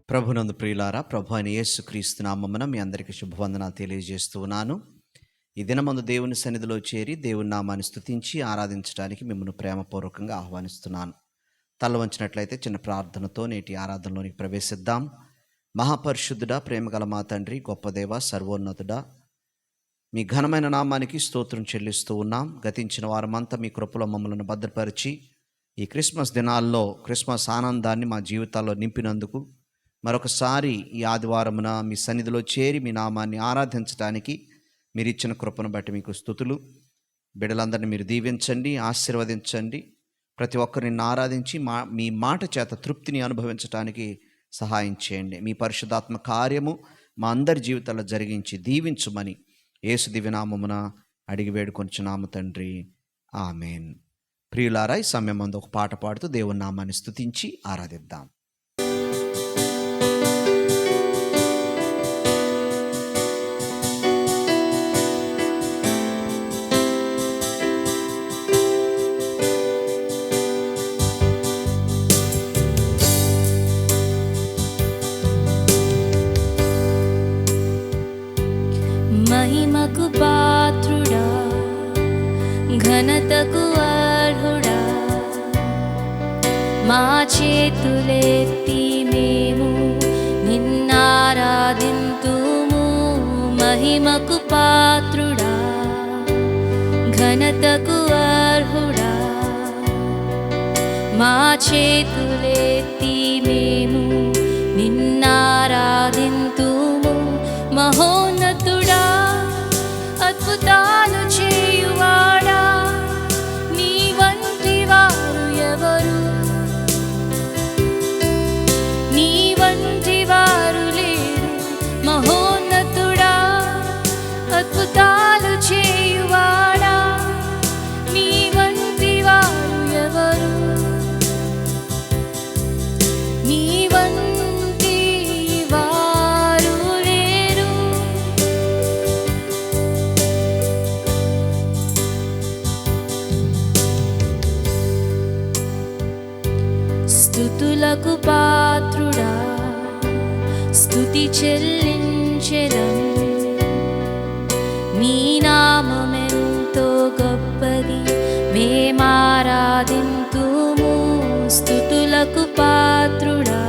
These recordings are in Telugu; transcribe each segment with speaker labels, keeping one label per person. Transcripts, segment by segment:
Speaker 1: ప్రభునందు ప్రియులారా, ప్రభు అయిన యేసుక్రీస్తు నామమున మీ అందరికీ శుభవందనాలు తెలియజేస్తూ ఉన్నాను. ఈ దినమందు దేవుని సన్నిధిలో చేరి దేవుని నామాన్ని స్తుతించి ఆరాధించడానికి మిమ్మల్ని ప్రేమపూర్వకంగా ఆహ్వానిస్తున్నాను. తల వంచినట్లయితే చిన్న ప్రార్థనతో నేటి ఆరాధనలోనికి ప్రవేశిద్దాం. మహాపరిశుద్ధుడా, ప్రేమగల మా తండ్రి, గొప్ప దేవ, సర్వోన్నతుడా, మీ ఘనమైన నామానికి స్తోత్రం చెల్లిస్తూ ఉన్నాం. గతించిన వారమంతా మీ కృపలో మమ్మల్ని భద్రపరిచి ఈ క్రిస్మస్ దినాల్లో క్రిస్మస్ ఆనందాన్ని మా జీవితాల్లో నింపినందుకు మరొకసారి ఈ ఆదివారమున మీ సన్నిధిలో చేరి మీ నామాన్ని ఆరాధించడానికి మీరు ఇచ్చిన కృపను బట్టి మీకు స్తుతులు. బిడ్డలందరినీ మీరు దీవించండి, ఆశీర్వదించండి. ప్రతి ఒక్కరిని ఆరాధించి మీ మాట చేత తృప్తిని అనుభవించడానికి సహాయం చేయండి. మీ పరిశుద్ధాత్మ కార్యము మా అందరి జీవితాల్లో జరిగించి దీవించుమని యేసు దివ్యనామమున అడిగి వేడుకొంచున్నాము తండ్రి, ఆమేన్. ప్రియులారా, ఈ సమయం ముందు ఒక పాట పాడుతూ దేవుని నామాన్ని స్తుతించి ఆరాధిద్దాం.
Speaker 2: మహిమకు పాత్రుడా, ఘనతకు అర్హుడా, మా చేతులెత్తి మేము నిన్నారాధింతుము. మహిమకు పాత్రుడా, ఘనతకు అర్హుడా, మా చేతులెత్తి మేము నిన్నారాధింతుము. మహోన్నతుడా, అద్భుతాలు చేయువాడా, నీ వంటి వారు ఎవరు? నీ వంటి వారు లేరు. మహోన్నతుడా, అద్భుతాలు చేయువాడా, నీ వంటి వారు ఎవరు? నీ వంటి వారు లేరు. స్తుతులకు పాత్రుడా, స్తుతి చెల్లించెదం. నీ నామమెంతో గొప్పది, మేమారాధింతుము. స్తుతులకు పాత్రుడా,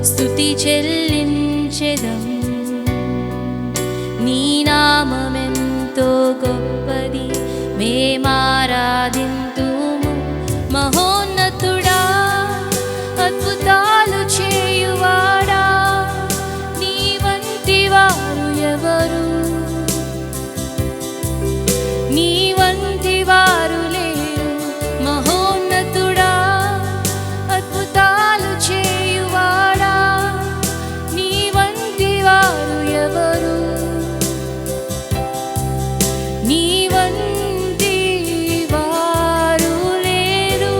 Speaker 2: స్తుతి చెల్లించెదం. నీ నామమెంతో గొప్పది, మేమారాధింతుము. మహోన్నతుడా, అద్భుతాలు చేయువాడా, నీ వంటి వారు ఎవరు? నీ వంటి వారు లేరు. మహోన్నతుడా, అద్భుతాలు చేయువాడా, నీ వంటి వారు ఎవరు? నీ వంటి వారు లేరు.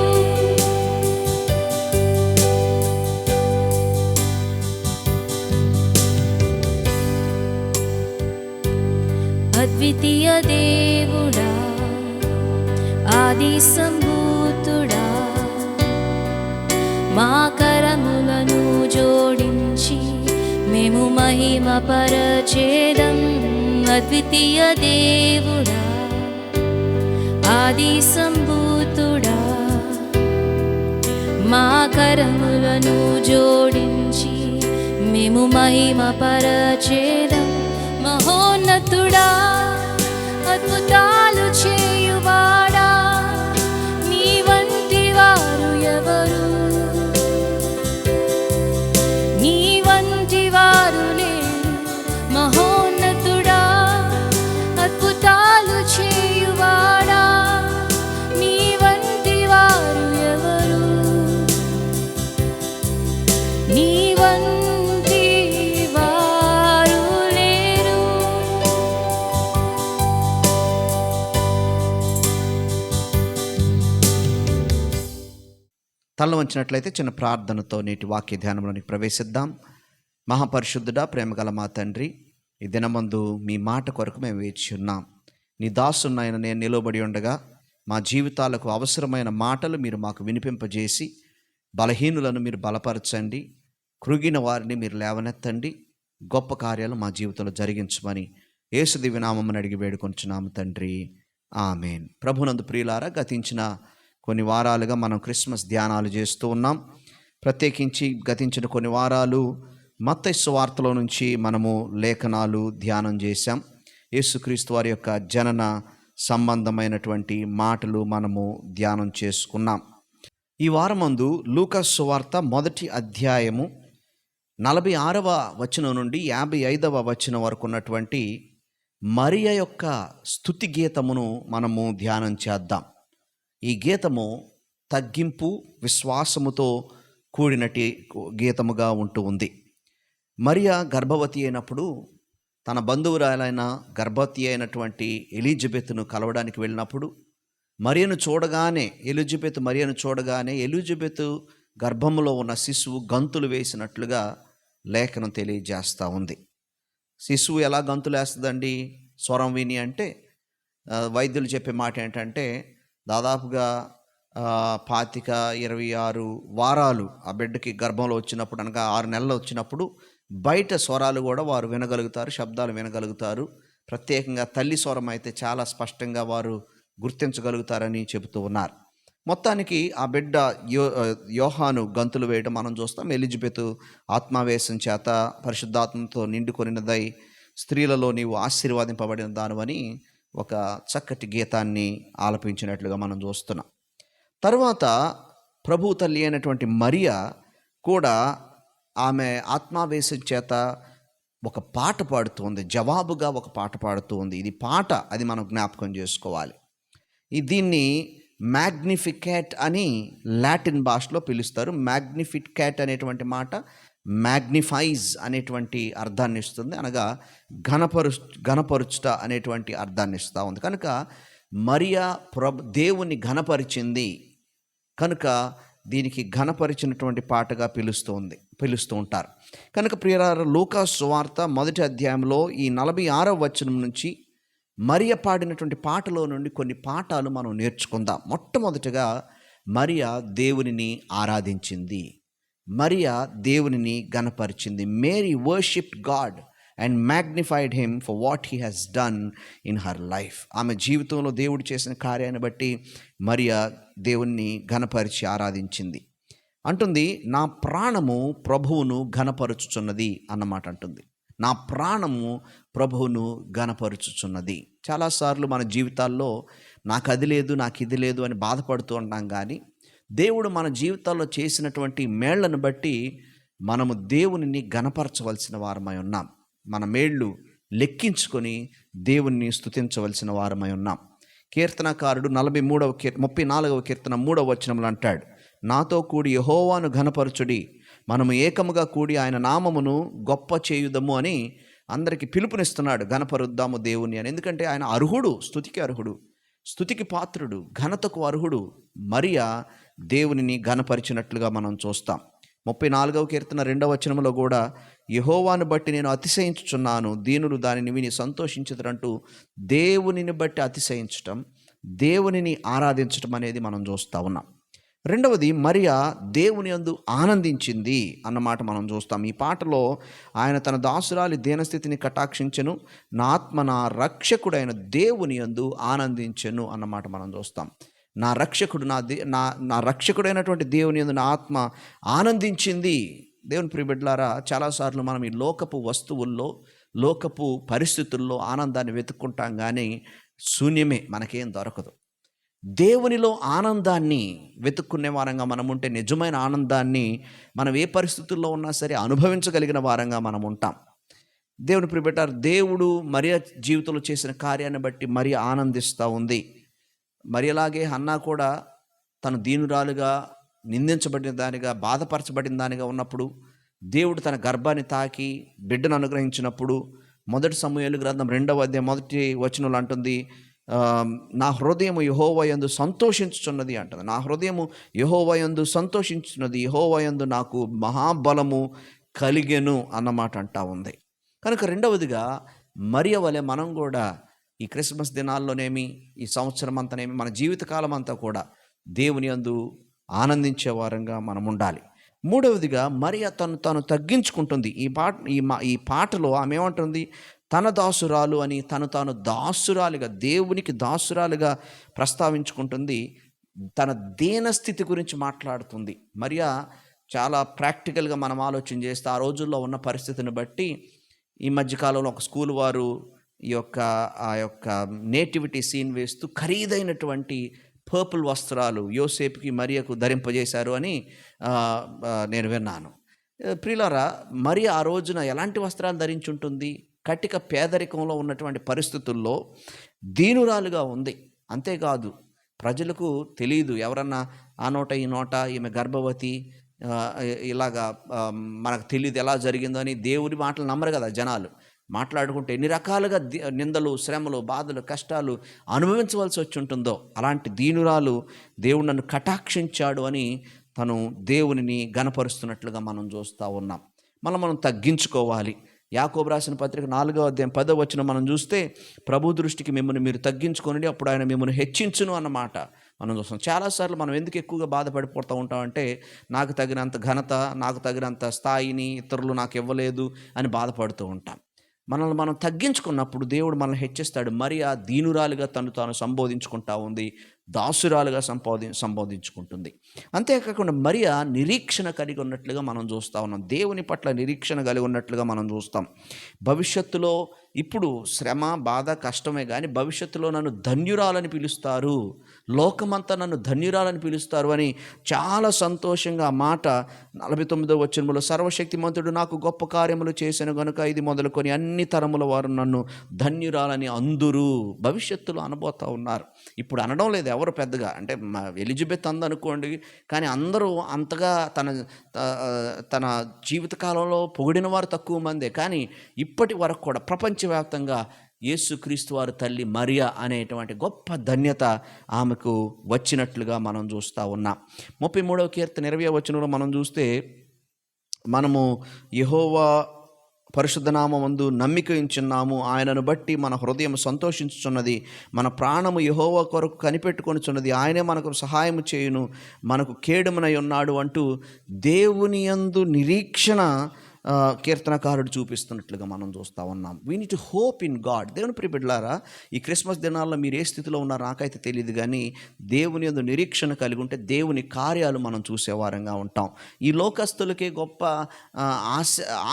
Speaker 2: అద్వితీయ దేవుడా, ఆది సంభూతుడా, మా కరములను జోడించి మేము మహిమ పరచేదం. అద్వితీయ దేవుడా, ఆది సంభూతుడా, మా కరములను జోడించి మేము మహిమ పరచేదం. మహోన్నతుడా, అద్భుతాలు చేయువాడా, నీ వంటి వారు ఎవరు? నీ వంటి వారు లేరు. మహోన్నతుడా, అద్భుతాలు చేయువాడా, నీ వంటి వారు ఎవరు? నీ వంటి వారు లేరు.
Speaker 1: తల వంచినట్లయితే చిన్న ప్రార్థనతో నేటి వాక్య ధ్యానంలోనికి ప్రవేశిద్దాం. మహాపరిశుద్ధుడా, ప్రేమగల మా తండ్రి, ఈ దినమందు మీ మాట కొరకు మేము వేచి ఉన్నాం. నీ దాసునైన నేను నిలబడి ఉండగా మా జీవితాలకు అవసరమైన మాటలు మీరు మాకు వినిపింపజేసి బలహీనులను మీరు బలపరచండి. కృంగిన వారిని మీరు లేవనెత్తండి, గొప్ప కార్యాలు మా జీవితంలో జరిగించమని యేసు దివ్యనామమున అడిగి వేడుకొంచున్నాము తండ్రి, ఆమేన్. ప్రభునందు ప్రియులారా, గతించిన కొన్ని వారాలుగా మనం క్రిస్మస్ ధ్యానాలు చేస్తూ ఉన్నాం. ప్రత్యేకించి గతించిన కొన్ని వారాలు మత్తయి సువార్తలో నుంచి మనము లేఖనాలు ధ్యానం చేశాం. యేసుక్రీస్తు వారి యొక్క జనన సంబంధమైనటువంటి మాటలు మనము ధ్యానం చేసుకున్నాం. ఈ వారమందు లూకా సువార్త 1వ అధ్యాయము 46వ వచనం నుండి 55వ వచనం వరకు ఉన్నటువంటి మరియ యొక్క స్తుతి గీతమును మనము ధ్యానం చేద్దాం. ఈ గీతము తగ్గింపు, విశ్వాసముతో కూడినటి గీతముగా ఉంటూ ఉంది. మరియ గర్భవతి అయినప్పుడు తన బంధువురాలైన గర్భవతి అయినటువంటి ఎలిజబెత్ను కలవడానికి వెళ్ళినప్పుడు మరియను చూడగానే ఎలిజబెత్ గర్భములో ఉన్న శిశువు గంతులు వేసినట్లుగా లేఖనం తెలియజేస్తూ ఉంది. శిశువు ఎలా గంతులు వేస్తుందండి స్వరం విని అంటే, వైద్యులు చెప్పే మాట ఏంటంటే దాదాపుగా 25-26 వారాలు ఆ బిడ్డకి గర్భంలో వచ్చినప్పుడు, అనగా 6 నెలలు వచ్చినప్పుడు బయట స్వరాలు కూడా వారు వినగలుగుతారు, శబ్దాలు వినగలుగుతారు. ప్రత్యేకంగా తల్లి స్వరం అయితే చాలా స్పష్టంగా వారు గుర్తించగలుగుతారని చెబుతూ ఉన్నారు. మొత్తానికి ఆ బిడ్డ యోహాను గంతులు వేయడం మనం చూస్తాం. ఎలిజబెత్ ఆత్మావేశం చేత పరిశుద్ధాత్మతో నిండుకొనినదై స్త్రీలలో నీవు ఆశీర్వాదింపబడిన దానివని ఒక చక్కటి గీతాన్ని ఆలపించినట్లుగా మనం చూస్తున్నాం. తర్వాత ప్రభు తల్లి అయినటువంటి మరియ కూడా ఆమె ఆత్మావేశం చేత ఒక పాట పాడుతుంది, జవాబుగా ఒక పాట పాడుతూ ఉంది. ఇది పాట, అది మనం జ్ఞాపకం చేసుకోవాలి. దీన్ని మ్యాగ్నిఫికాట్ అని లాటిన్ భాషలో పిలుస్తారు. మ్యాగ్నిఫికాట్ అనేటువంటి మాట మ్యాగ్నిఫైజ్ అనేటువంటి అర్థాన్ని ఇస్తుంది, అనగా ఘనపరుచుట అనేటువంటి అర్థాన్ని ఇస్తూ ఉంది. కనుక మరియా దేవుని ఘనపరిచింది కనుక దీనికి ఘనపరిచినటువంటి పాటగా పిలుస్తూ ఉంటారు. కనుక ప్రియులారా, లూకా సువార్త 1వ అధ్యాయంలో ఈ 46వ వచనం నుంచి మరియ పాడినటువంటి పాటలో నుండి కొన్ని పాఠాలు మనం నేర్చుకుందాం. మొట్టమొదటిగా మరియ దేవునిని ఆరాధించింది, మరియ దేవునిని ఘనపరిచింది. Mary worshipped God and magnified him for what he has done in her life. ఆమె జీవితంలో దేవుడు చేసిన కార్యాన్ని బట్టి మరియ దేవుణ్ణి ఘనపరిచి ఆరాధించింది. అంటుంది, నా ప్రాణము ప్రభువును ఘనపరుచుచున్నది అన్నమాట అంటుంది. నా ప్రాణము ప్రభువును ఘనపరుచుచున్నది. చాలాసార్లు మన జీవితాల్లో నాకు అది లేదు, నాకు ఇది లేదు అని బాధపడుతూ ఉంటాం. కానీ దేవుడు మన జీవితాల్లో చేసినటువంటి మేళ్లను బట్టి మనము దేవునిని ఘనపరచవలసిన వారమై ఉన్నాం. మన మేళ్ళు లెక్కించుకొని దేవుణ్ణి స్తుతించవలసిన వారమై ఉన్నాం. కీర్తనకారుడు 34వ కీర్తన 3వ వచనంలో అంటాడు, నాతో కూడి యెహోవాను ఘనపరచుడి, మనము ఏకముగా కూడి ఆయన నామమును గొప్ప చేయుదము అని అందరికీ పిలుపునిస్తున్నాడు. ఘనపరుద్దాము దేవుని అని. ఎందుకంటే ఆయన అర్హుడు, స్తుతికి పాత్రుడు, ఘనతకు అర్హుడు. మరియ దేవునిని ఘనపరిచినట్లుగా మనం చూస్తాం. 34వ కీర్తన 2వ వచనంలో కూడా యెహోవాను బట్టి నేను అతిశయించుచున్నాను, దీనులు దానిని విని సంతోషించుతారంటూ దేవునిని బట్టి అతిశయించటం, దేవునిని ఆరాధించటం అనేది మనం చూస్తూ ఉన్నాం. రెండవది, మరియ దేవుని యందు ఆనందించింది అన్నమాట మనం చూస్తాం. ఈ పాటలో ఆయన తన దాసురాలి దీనస్థితిని కటాక్షించెను, నా ఆత్మ నా రక్షకుడైన దేవుని యందు ఆనందించెను అన్నమాట మనం చూస్తాం. నా రక్షకుడు నా రక్షకుడైనటువంటి దేవుని యందు నా ఆత్మ ఆనందించింది. దేవుని ప్రియబిడ్డలారా, చాలాసార్లు మనం ఈ లోకపు వస్తువుల్లో, లోకపు పరిస్థితుల్లో ఆనందాన్ని వెతుక్కుంటాం, కానీ శూన్యమే, మనకేం దొరకదు. దేవునిలో ఆనందాన్ని వెతుక్కునే వారంగా మనం ఉంటే, నిజమైన ఆనందాన్ని మనం ఏ పరిస్థితుల్లో ఉన్నా సరే అనుభవించగలిగిన వారంగా మనం ఉంటాం. దేవుని ప్రియబిడ్డలారా, దేవుడు మరియ జీవితంలో చేసిన కార్యాన్ని బట్టి మరియ ఆనందిస్తూ ఉంది. మరియలాగే హన్నా కూడా తను దీనురాలుగా, నిందించబడిన దానిగా, బాధపరచబడిన దానిగా ఉన్నప్పుడు దేవుడు తన గర్భాన్ని తాకి బిడ్డను అనుగ్రహించినప్పుడు 1 సమూయేలు గ్రంథం 2వ అధ్యాయం 1వ వచనంలో అంటుంది, నా హృదయము యెహోవా యందు సంతోషించుచున్నది అంటుంది. నా హృదయము యెహోవా యందు సంతోషించున్నది, యెహోవా యందు నాకు మహాబలము కలిగెను అన్నమాట అంటా ఉంది. కనుక రెండవదిగా మరియ వలె మనం కూడా ఈ క్రిస్మస్ దినాల్లోనేమి, ఈ సంవత్సరం అంతానేమి, మన జీవితకాలం అంతా కూడా దేవుని యందు ఆనందించే వారంగా మనం ఉండాలి. మూడవదిగా మరియ తను తగ్గించుకుంటుంది. ఈ పాటలో ఆమె ఏమంటుంది? తన దాసురాలు అని తాను దాసురాలిగా, దేవునికి దాసురాలిగా ప్రస్తావించుకుంటుంది. తన దీనస్థితి గురించి మాట్లాడుతుంది. మరియ చాలా ప్రాక్టికల్గా మనం ఆలోచన చేస్తే ఆ రోజుల్లో ఉన్న పరిస్థితిని బట్టి, ఈ మధ్యకాలంలో ఒక స్కూల్ వారు ఆ యొక్క నేటివిటీ సీన్ వేస్తూ ఖరీదైనటువంటి పర్పుల్ వస్త్రాలు యోసేపుకి మరియకు ధరింపజేశారు అని నేను విన్నాను. ప్రియులారా, మరి ఆ రోజున ఎలాంటి వస్త్రాలు ధరించుంటుంది? కటిక పేదరికంలో ఉన్నటువంటి పరిస్థితుల్లో దీనురాలుగా ఉంది. అంతేకాదు, ప్రజలకు తెలియదు, ఎవరన్నా ఆ నోట ఈ నోట ఈమె గర్భవతి ఇలాగా మనకు తెలియదు ఎలా జరిగిందో అని. దేవుడి మాటలు నమ్మరు కదా జనాలు. మాట్లాడుకుంటే ఎన్ని రకాలుగా నిందలు, శ్రమలు, బాధలు, కష్టాలు అనుభవించవలసి వచ్చి ఉంటుందో, అలాంటి దీనురాలు దేవుడు నన్ను కటాక్షించాడు అని తను దేవునిని గణపరుస్తున్నట్లుగా మనం చూస్తూ ఉన్నాం. మనం తగ్గించుకోవాలి. యాకోబు రాసిన పత్రిక 4వ అధ్యాయం 10వ వచనం మనం చూస్తే, ప్రభు దృష్టికి మిమ్మల్ని మీరు తగ్గించుకోండి, అప్పుడు ఆయన మిమ్మల్ని హెచ్చించును అన్నమాట మనం చూస్తాం. చాలాసార్లు మనం ఎందుకు ఎక్కువగా బాధపడిపోతూ ఉంటామంటే, నాకు తగినంత ఘనత, నాకు తగినంత స్థాయిని ఇతరులు నాకు ఇవ్వలేదు అని బాధపడుతూ ఉంటాం. మనల్ని మనం తగ్గించుకున్నప్పుడు దేవుడు మనల్ని హెచ్చిస్తాడు. మరి ఆ దీనురాలుగా తాను సంబోధించుకుంటా ఉంది, దాసురాలుగా సంబోధించుకుంటుంది. అంతేకాకుండా మరియ నిరీక్షణ కలిగి ఉన్నట్లుగా మనం చూస్తూ ఉన్నాం. దేవుని పట్ల నిరీక్షణ కలిగి ఉన్నట్లుగా మనం చూస్తాం. భవిష్యత్తులో, ఇప్పుడు శ్రమ, బాధ, కష్టమే కానీ భవిష్యత్తులో నన్ను ధన్యురాలని పిలుస్తారు, లోకమంతా నన్ను ధన్యురాలని పిలుస్తారు అని చాలా సంతోషంగా ఆ మాట 49వ వచనంలో, సర్వశక్తిమంతుడు నాకు గొప్ప కార్యములు చేశాను గనుక ఇది మొదలుకొని అన్ని తరముల వారు నన్ను ధన్యురాలని అందురు. భవిష్యత్తులో అనబోతూ ఉన్నారు. ఇప్పుడు అనడం లేదు ఎవరు పెద్దగా. అంటే ఎలిజబెత్ అందనుకోండి, కానీ అందరూ అంతగా తన జీవితకాలంలో పొగిడిన వారు తక్కువ మందే. కానీ ఇప్పటి వరకు కూడా ప్రపంచవ్యాప్తంగా యేసుక్రీస్తు వారి తల్లి మరియ అనేటువంటి గొప్ప ధన్యత ఆమెకు వచ్చినట్లుగా మనం చూస్తూ ఉన్నాం. 33వ కీర్తన 20వ వచనంలో మనం చూస్తే, మనము యెహోవా పరిశుద్ధనామమందు నమ్మిక ఉంచున్నాము, ఆయనను బట్టి మన హృదయం సంతోషించుచున్నది, మన ప్రాణము యెహోవా కొరకు కనిపెట్టుకొనుచున్నది, ఆయనే మనకు సహాయము చేయును, మనకు కేడుమనై ఉన్నాడు అంటూ దేవుని యందు నిరీక్షణ కీర్తనకారుడు చూపిస్తున్నట్లుగా మనం చూస్తూ ఉన్నాం. We need to hope in God. దేవుని ప్రియ బిడ్డలారా, ఈ క్రిస్మస్ దినాల్లో మీరు ఏ స్థితిలో ఉన్నారో నాకైతే తెలియదు, కానీ దేవుని యందు నిరీక్షణ కలిగి ఉంటే దేవుని కార్యాలు మనం చూసేవారంగా ఉంటాం. ఈ లోకస్తులకే గొప్ప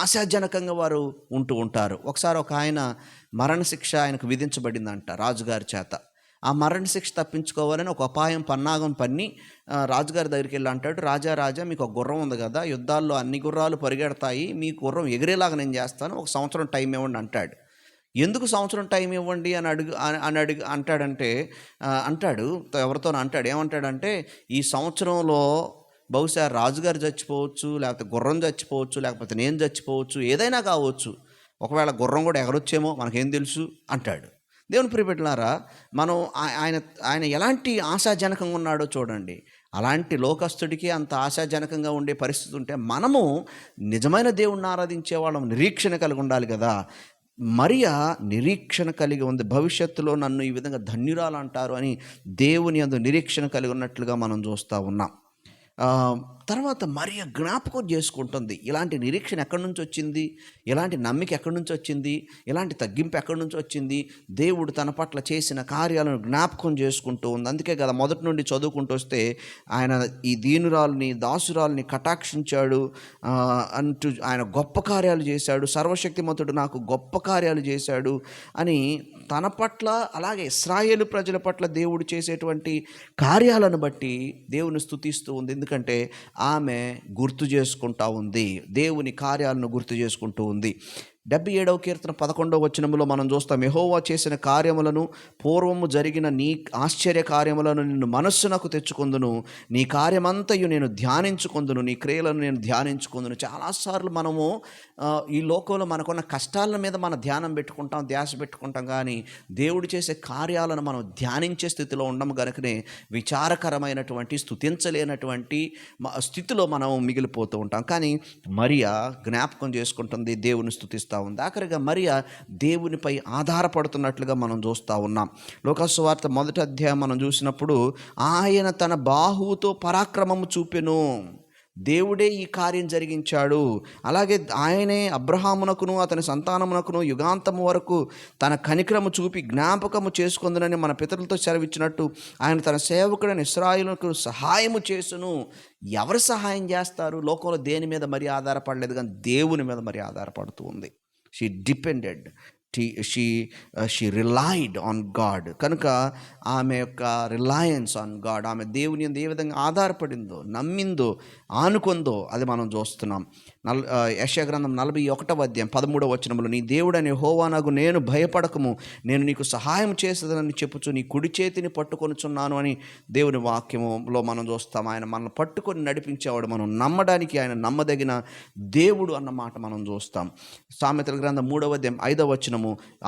Speaker 1: ఆశాజనకంగా వారు ఉంటూ ఉంటారు. ఒకసారి ఒక ఆయన మరణశిక్ష ఆయనకు విధించబడిందంట రాజుగారి చేత. ఆ మరణశిక్ష తప్పించుకోవాలని ఒక అపాయం పన్నాగం పన్ని రాజుగారి దగ్గరికి వెళ్ళి అంటాడు, రాజా మీకు ఒక గుర్రం ఉంది కదా, యుద్ధాల్లో అన్ని గుర్రాలు పరిగెడతాయి, మీ గుర్రం ఎగిరేలాగా నేను చేస్తాను, 1 సంవత్సరం టైం ఇవ్వండి అంటాడు. ఎందుకు సంవత్సరం టైం ఇవ్వండి అని అంటాడు ఎవరితో అంటాడు. ఏమంటాడంటే, ఈ సంవత్సరంలో బహుశా రాజుగారు చచ్చిపోవచ్చు, లేకపోతే గుర్రం చచ్చిపోవచ్చు, లేకపోతే నేను చచ్చిపోవచ్చు, ఏదైనా కావచ్చు, ఒకవేళ గుర్రం కూడా ఎగరొచ్చేమో మనకేం తెలుసు అంటాడు. దేవుని ప్రియబిడ్డలారా, మనం ఆయన ఎలాంటి ఆశాజనకంగా ఉన్నాడో చూడండి. అలాంటి లోకస్తుడికి అంత ఆశాజనకంగా ఉండే పరిస్థితి ఉంటే, మనము నిజమైన దేవుణ్ణి ఆరాధించే వాళ్ళం నిరీక్షణ కలిగి ఉండాలి కదా. మరియ నిరీక్షణ కలిగి ఉంది. భవిష్యత్తులో నన్ను ఈ విధంగా ధన్యురాలు అంటారు అని దేవుని యందు నిరీక్షణ కలిగి ఉన్నట్లుగా మనం చూస్తూ ఉన్నాం. తర్వాత మరియ జ్ఞాపకం చేసుకుంటుంది, ఇలాంటి నిరీక్షణ ఎక్కడి నుంచి వచ్చింది, ఇలాంటి నమ్మిక ఎక్కడి నుంచి వచ్చింది, ఇలాంటి తగ్గింపు ఎక్కడి నుంచి వచ్చింది, దేవుడు తన పట్ల చేసిన కార్యాలను జ్ఞాపకం చేసుకుంటూ ఉంది. అందుకే కదా మొదటి నుండి చదువుకుంటూ వస్తే, ఆయన ఈ దీనురాల్ని, దాసురాల్ని కటాక్షించాడు అంటూ ఆయన గొప్ప కార్యాలు చేశాడు, సర్వశక్తిమంతుడు నాకు గొప్ప కార్యాలు చేశాడు అని తన పట్ల, అలాగే ఇశ్రాయేలు ప్రజల పట్ల దేవుడు చేసేటువంటి కార్యాలను బట్టి దేవుని స్తుతిస్తూ ఉంది. ఎందుకంటే ఆమె గుర్తు చేసుకుంటూ ఉంది, దేవుని కార్యాలను గుర్తు చేసుకుంటూ ఉంది. 77వ కీర్తన 11వ వచనంలో మనం చూస్తాం, యెహోవా చేసిన కార్యములను, పూర్వము జరిగిన నీ ఆశ్చర్య కార్యములను నిన్ను మనస్సునకు తెచ్చుకొందును, నీ కార్యమంతయు నేను ధ్యానించుకొందును, నీ క్రియలను నేను ధ్యానించుకొందును. చాలాసార్లు మనము ఈ లోకంలో మనకున్న కష్టాల మీద మన ధ్యానం పెట్టుకుంటాం, ధ్యాస పెట్టుకుంటాం, కానీ దేవుడు చేసే కార్యాలను మనం ధ్యానించే స్థితిలో ఉండము గనుకనే విచారకరమైనటువంటి, స్తుతించలేనటువంటి స్థితిలో మనం మిగిలిపోతూ ఉంటాం. కానీ మరియ జ్ఞాపకం చేసుకుంటుంది, దేవుని స్తుతిస్తూ ఉంది. ఆఖరిగా మరియ దేవునిపై ఆధారపడుతున్నట్లుగా మనం చూస్తూ ఉన్నాం. లూకా సువార్త 1వ అధ్యాయం మనం చూసినప్పుడు, ఆయన తన బాహువుతో పరాక్రమము చూపెను. దేవుడే ఈ కార్యం జరిగించాడు. అలాగే ఆయనే అబ్రహామునకును అతని సంతానమునకును యుగాంతము వరకు తన కనికరము చూపి జ్ఞాపకము చేసుకుందునని మన పితరులతో సెలవిచ్చినట్టు ఆయన తన సేవకుడైన ఇశ్రాయేలుకు సహాయము చేసును. ఎవరు సహాయం చేస్తారు? లోకంలో దేని మీద మరి ఆధారపడలేదు, కానీ దేవుని మీద మరి ఆధారపడుతూ ఉంది. She depended, she relied on God. కనుక ఆమె యొక్క రిలయన్స్ ఆన్ గాడ్, ఆమె దేవుని యందు ఏ విధంగా ఆధారపడిందో, నమ్మిందో, ఆనుకుందో అది మనం చూస్తున్నాం. యెషయా గ్రంథం 41వ అధ్యాయం 13వ వచనంలో, నీ దేవుడనే యెహోవా నాకు నేను భయపడకము, నేను నీకు సహాయం చేసేదనని చెప్పుచు నీ కుడి చేతిని పట్టుకొనుచున్నాను అని దేవుని వాక్యములో మనం చూస్తాం. ఆయన మనల్ని పట్టుకొని నడిపించేవాడు, మనం నమ్మడానికి ఆయన నమ్మదగిన దేవుడు అన్న మాట మనం చూస్తాం. సామెతల గ్రంథం 3వ అధ్యాయం 5వ వచనము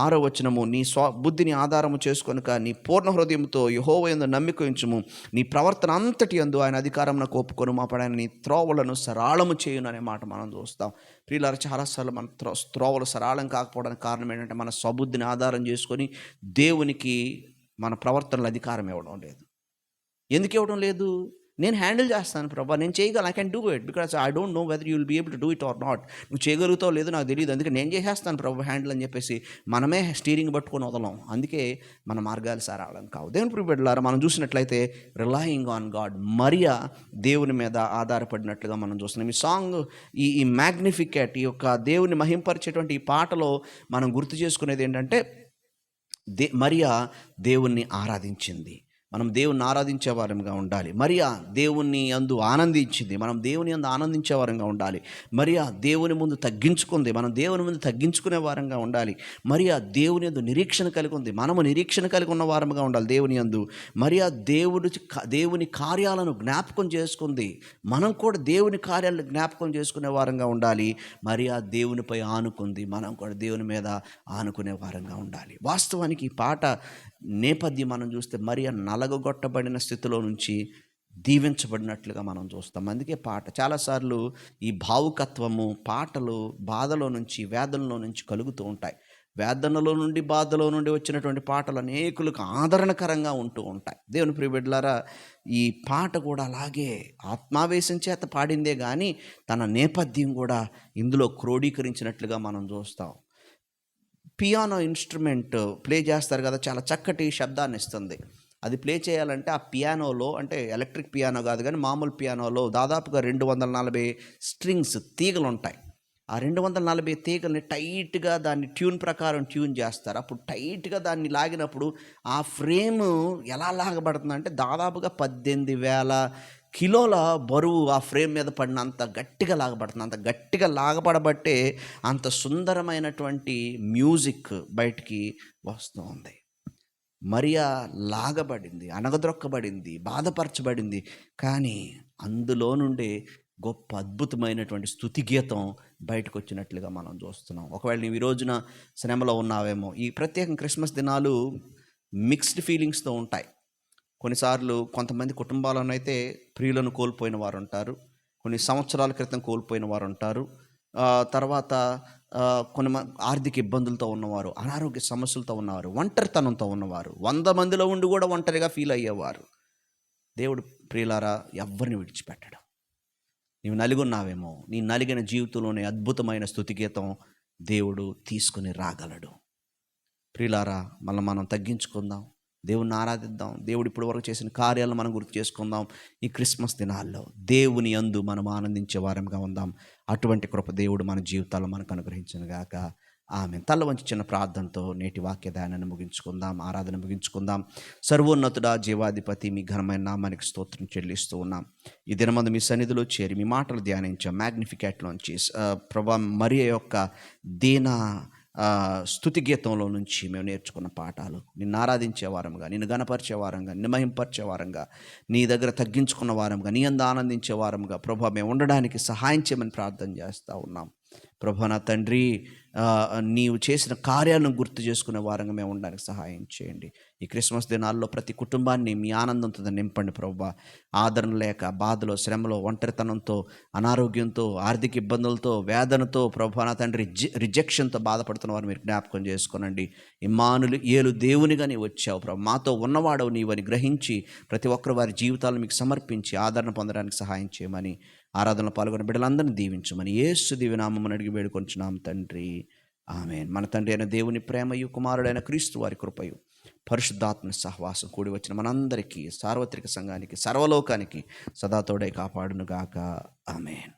Speaker 1: 6వ వచనము, నీ బుద్ధిని ఆధారము చేసుకొనక నీ పూర్ణ హృదయంతో యెహోవా యందు నమ్మిక ఉంచుము, నీ ప్రవర్తన అంతటి యందు ఆయన అధికారమునకు ఒప్పుకొను, మాపడాయన నీ త్రోవలను సరళము చేయును అనే మాట మనం చూస్తాం. ప్రియులారా, చాలాసార్లు మన త్రోవలు సరళం కాకపోవడానికి కారణం ఏంటంటే మన స్వబుద్ధిని ఆధారం చేసుకొని దేవునికి మన ప్రవర్తనలో అధికారం ఇవ్వడం లేదు. ఎందుకు ఇవ్వడం లేదు? నేను హ్యాండిల్ చేస్తాను ప్రభా, నేను చేయగలను, I can do it, because I don't know whether you will be able to do it or not. నువ్వు చేయగలుగుతావు లేదు నాకు తెలియదు, అందుకే నేను చేసేస్తాను ప్రభా హ్యాండిల్ అని చెప్పేసి మనమే స్టీరింగ్ పట్టుకొని వదలం. అందుకే మన మార్గాలు సరళం కావు. దేవుని ప్రియ బిడ్డలారా, మనం చూసినట్లయితే రిలయింగ్ ఆన్ గాడ్, మరియా దేవుని మీద ఆధారపడినట్లుగా మనం చూస్తున్నాం. ఈ సాంగ్, ఈ మ్యాగ్నిఫికెట్, ఈ యొక్క దేవుని మహింపరిచేటువంటి ఈ పాటలో మనం గుర్తు చేసుకునేది ఏంటంటే మరియా దేవుణ్ణి ఆరాధించింది. మనం దేవుణ్ణి ఆరాధించే వారంగా ఉండాలి. మరియా దేవుని యందు ఆనందించింది, మనం దేవుని యందు ఆనందించే వారంగా ఉండాలి. మరియా దేవుని ముందు తగ్గించుకుంది, మనం దేవుని ముందు తగ్గించుకునే వారంగా ఉండాలి. మరియా దేవుని యందు నిరీక్షణ కలిగి ఉంది, మనము నిరీక్షణ కలిగి ఉన్న వారంగా ఉండాలి దేవుని యందు. మరియా దేవుని కార్యాలను జ్ఞాపకం చేసుకుంది, మనం కూడా దేవుని కార్యాలను జ్ఞాపకం చేసుకునే వారంగా ఉండాలి. మరియా దేవునిపై ఆనుకుంది, మనం కూడా దేవుని మీద ఆనుకునే వారంగా ఉండాలి. వాస్తవానికి ఈ పాట నేపథ్యం మనం చూస్తే మరియా నలగొట్టబడిన స్థితిలో నుంచి దీవించబడినట్లుగా మనం చూస్తాం. అందుకే పాట చాలాసార్లు ఈ భావుకత్వము, పాటలు బాధలో నుంచి, వేదనలో నుంచి కలుగుతూ ఉంటాయి. వేదనలో నుండి, బాధలో నుండి వచ్చినటువంటి పాటలు అనేకులకు ఆదరణకరంగా ఉంటూ ఉంటాయి. దేవుని ప్రియ బిడ్డలారా, ఈ పాట కూడా అలాగే ఆత్మావేశం చేత పాడిందే కానీ తన నేపథ్యం కూడా ఇందులో క్రోడీకరించినట్లుగా మనం చూస్తాం. పియానో ఇన్స్ట్రుమెంట్ ప్లే చేస్తారు కదా, చాలా చక్కటి శబ్దాన్ని ఇస్తుంది. అది ప్లే చేయాలంటే ఆ పియానోలో, అంటే ఎలక్ట్రిక్ పియానో కాదు కానీ మామూలు పియానోలో దాదాపుగా 240 స్ట్రింగ్స్, తీగలు ఉంటాయి. ఆ 240 తీగల్ని టైట్గా దాన్ని ట్యూన్ ప్రకారం ట్యూన్ చేస్తారు. అప్పుడు టైట్గా దాన్ని లాగినప్పుడు ఆ ఫ్రేమ్ ఎలా లాగబడుతుందంటే దాదాపుగా 18,000 కిలోల బరువు ఆ ఫ్రేమ్ మీద పడినంత గట్టిగా లాగబడుతుంది. అంత గట్టిగా లాగబడబట్టే అంత సుందరమైనటువంటి మ్యూజిక్ బయటికి వస్తూ ఉంది. మరియా లాగబడింది, అణగద్రొక్కబడింది, బాధపరచబడింది, కానీ అందులో నుండి గొప్ప అద్భుతమైనటువంటి స్తుతి గీతం బయటకు వచ్చినట్లుగా మనం చూస్తున్నాం. ఒకవేళ నీవు ఈ రోజున శ్రమలో ఉన్నావేమో, ఈ ప్రత్యేక క్రిస్మస్ దినాలు మిక్స్డ్ ఫీలింగ్స్తో ఉంటాయి. కొన్నిసార్లు కొంతమంది కుటుంబాలను ప్రియులను కోల్పోయిన వారు ఉంటారు, కొన్ని సంవత్సరాల క్రితం కోల్పోయిన వారు ఉంటారు, తర్వాత కొన్ని ఆర్థిక ఇబ్బందులతో ఉన్నవారు, అనారోగ్య సమస్యలతో ఉన్నవారు, ఒంటరితనంతో ఉన్నవారు, 100 మందిలో ఉండి కూడా ఒంటరిగా ఫీల్ అయ్యేవారు. దేవుడు ప్రియులారా ఎవ్వరిని విడిచిపెట్టడం. నీవు నలిగున్నావేమో, నీ నలిగిన జీవితంలోనే అద్భుతమైన స్తుతిగీతం దేవుడు తీసుకుని రాగలడు. ప్రియులారా, మనం తగ్గించుకుందాం, దేవుణ్ణి ఆరాధిద్దాం, దేవుడు ఇప్పటి వరకు చేసిన కార్యాలను మనం గుర్తు చేసుకుందాం. ఈ క్రిస్మస్ దినాల్లో దేవుని యందు మనం ఆనందించే వారంగా ఉందాం. అటువంటి కృప దేవుడు మన జీవితాల్లో మనకు అనుగ్రహించును గాక. ఆమేన్. తల వంచి చిన్న ప్రార్థనతో నేటి వాక్య ధ్యానాన్ని ముగించుకుందాం, ఆరాధన ముగించుకుందాం. సర్వోన్నతుడా, జీవాధిపతి, మీ ఘనమైన నామానికి స్తోత్రం చెల్లిస్తూ ఉన్నాం. ఈ దినమందు మీ సన్నిధిలో చేరి మీ మాటలు ధ్యానించాం. మ్యాగ్నిఫికెట్లోంచి ప్రభా మరియ యొక్క దీన స్తుతి గీతంలో నుంచి మేము నేర్చుకున్న పాఠాలు, నిన్ను ఆరాధించే వారంగా, నిన్ను గణపరిచే వారంగా, నిన్ను మహింపరిచే వారంగా, నీ దగ్గర తగ్గించుకున్న వారంగా, నీ అందు ఆనందించే వారంగా ప్రభా మేము ఉండడానికి సహాయం చేయమని ప్రార్థన చేస్తూ ఉన్నాం. ప్రభా నా తండ్రి, నీవు చేసిన కార్యాలను గుర్తు చేసుకునే వారంగా మేము ఉండడానికి సహాయం చేయండి. ఈ క్రిస్మస్ దినాల్లో ప్రతి కుటుంబాన్ని మీ ఆనందంతో నింపండి ప్రభా. ఆదరణ లేక, బాధలో, శ్రమలో, ఒంటరితనంతో, అనారోగ్యంతో, ఆర్థిక ఇబ్బందులతో, వేదనతో ప్రభా నా తండ్రి రిజెక్షన్తో బాధపడుతున్న వారు మీరు జ్ఞాపకం చేసుకోనండి. ఇమ్మానుయేలు దేవునిగా నీవు వచ్చావు ప్రభా, మాతో ఉన్నవాడవు నీవని గ్రహించి ప్రతి ఒక్కరు వారి జీవితాలను మీకు సమర్పించి ఆదరణ పొందడానికి సహాయం చేయమని ఆరాధనలో పాల్గొన్న బిడ్డలందరినీ దీవించమని యేసు దివ్యనామమున అడిగి వేడుకొంచున్నాం తండ్రి, ఆమేన్. మన తండ్రి అయిన దేవుని ప్రేమయు, కుమారుడైన క్రీస్తు వారి కృపయు, పరిశుద్ధాత్మ సహవాసం కూడి వచ్చిన మనందరికీ, సార్వత్రిక సంఘానికి, సర్వలోకానికి సదా తోడై కాపాడునుగాక. ఆమేన్.